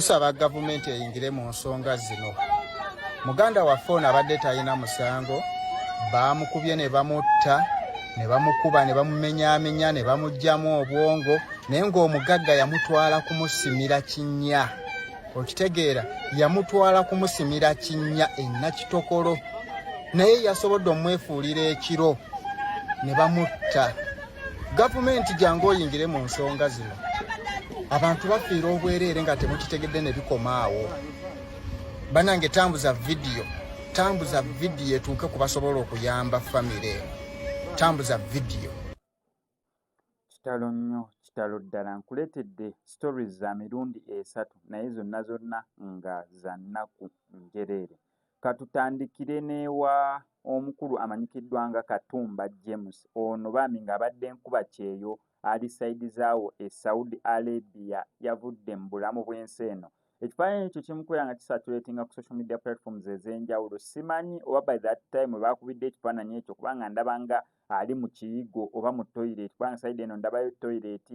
Tusaba gavumenti eyingire mu nsonga zino. Muganda waffe ono abadde talina musango, baamukubye ne bamutta, ne bamukuba ne bamumenyaamenya ne bamuggyamu obwongo, naye ng'omugagga yamutwala kumusimira kinnya. Okitegeera, yamutwala kumusimira kinnya Nakitokolo, naye yasobodde omwefuulira ekiro ne bamutta. Gavumenti jangu oyingire mu nsonga zino. Abantu bafiira obwereere nga temukitegedde ne bikomaawo. Banange tambuza vidiyo etuuke ku basobola okuyamba famire. Tambuza vidiyo. Kitalo nnyo, kitalo ddala. Nkuleetedde stories za mirundi 3 naye zonna nga za nnaku njereere. Katutandikire n'ewa omukulu amanyikiddwa nga Katumba James. Ono bambi ng'abadde nkuba kyeyo ali saidi zaawo e Saudi Arabia, yavudde mu bulamu bw'ensi eno. Ekifaananyi ekyo kimukwera nga kisatulatinga ku social media platforms ez'enjawulo. Simanyi oba by that time baakubidde ekifaananyi ekyo kubanga ndaba nga ali mu kiyigo oba mu toilet, kubanga saidi eno ndabayo toilet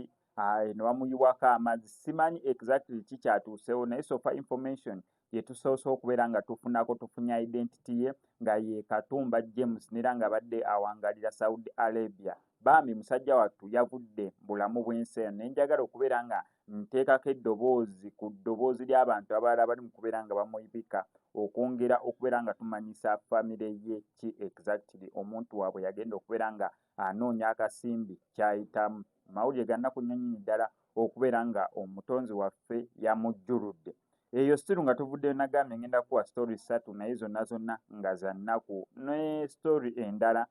ne bamuyiwako amazzi. Simanyi exactly kikyatuusewo, naye so far information yetusoose okubeera nga tufunya identity ye nga ye Katumba James nera nga badde awangalira Saudi Arabia. Bambi musajja wattu yavudde bulamu bw'ensi eno. Nenjagala okubeera nga nteekako eddoboozi ku ddoboozi ly'abantu abalala bali mu kubeera nga bamuyibika, okwongera okubeera nga tumanyisa famire ye ki exactly omuntu waabwe yagenda okubeera nga anoonya akasimbi kyayitamu. Mawulire gannaku nnyonyi ddala okubeera nga omutonzi waffe yamujjuludde. Eyo stiru nga tuvuddeyo nagambye ngenda kuwa story 3 naye zonna nga za nnaku. Ne story endala,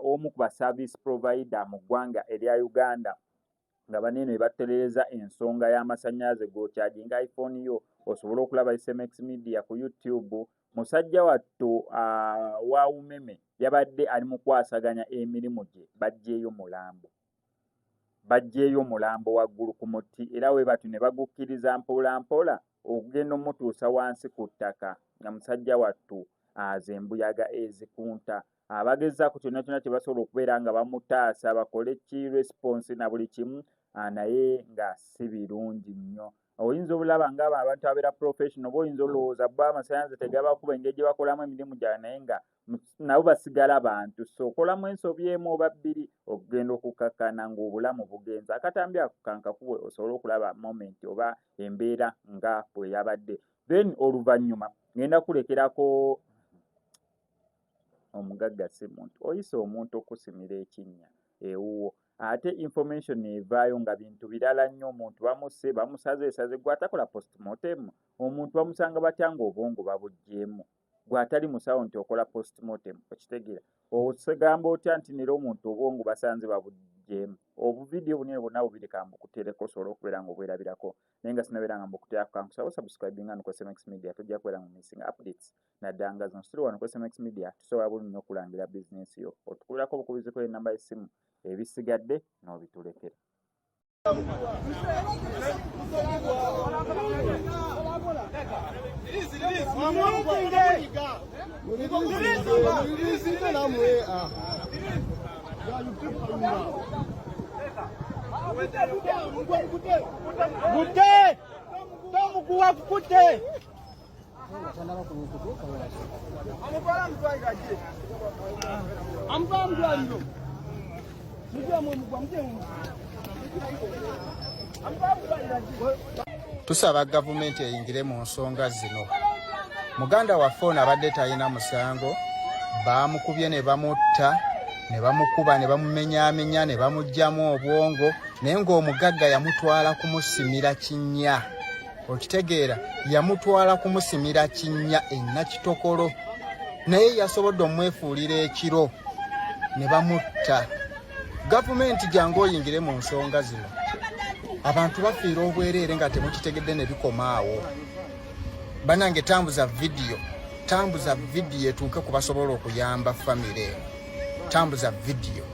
omu ku ba service provider mu ggwanga erya Uganda nga banene battereeza ensonga y'amasannyalaze g'okyaginga iPhone yo osobole okulaba SMX Media ku YouTube. Musajja wattu wa umeme yabadde ali mu kwasaganya emirimu gye, baggyeeyo mulambo waggulu ku muti, era we batu ne bagukkiriza mpola okugenda omutuusa wansi ku ttaka nga musajja wattu azembuyaga ezikunta. Abagezzaako kyonna kye basobola okubeera nga bamutaasa bakole ki response na buli kimu, naye nga si birungi nnyo. Oyinza obulaba ng'abo abantu abeera professional, oba oyinza olowooza bo amasannyalaze tegabakuba engeri gye bakolamu emirimu gyabwe, naye nga nabo basigala bantu. So okolamu ensobi emu oba bbiri okugenda okukakkana ng'obulamu bugenza. Akatambi ako kankakuwe osobole okulaba moment oba embeera nga bwe yabadde. Then oluvannyuma ngenda kulekerako omugagga si muntu. Oyise omuntu okusimira ekinnya ewuwo, ate information evaayo nga bintu birala nnyo. Omuntu bamusse bamusaze gwe atakola postmortem. Omuntu bamusanga batya ng'obwongo babuggyemu, gwe atali musawo nti okola postmortem. Okitegeera osegamba otya nti nera omuntu obwongo basanze babuggyemu? Obuvidiyo bunene bwonna bubireka mbukuteereko osobola okubeera nga obwerabirako, naye nga sinabeera nga mbukuteerako. Kankusaba subscribing hano ku SMX Media, tojja kubeera nga missing updates naddala nga zino. Situlo wano ku SMX Media tusobola bulungi nnyo okulangira bizinesi yo. Otukulirako obukubiziko ennamba y'essimu, ebisigadde n'obitulekera. Tusaba gavumenti eyingire mu nsonga zino. Muganda waffe ono abadde talina musango, baamukubye ne bamutta, ne bamukuba ne bamumenyaamenya ne bamuggyamu obwongo, naye ng'omugagga yamutwala kumusimira kinnya. Okitegeera, yamutwala kumusimira kinnya Nakitokolo, naye yasobodde omwefuulira ekiro ne bamutta. Gavumenti jangu oyingire mu nsonga zino. Abantu bafiira obwereere nga temukitegedde ne bikomaawo. Banange tambuza vidiyo etuuke ku basobola okuyamba famire. Tambuza vidiyo.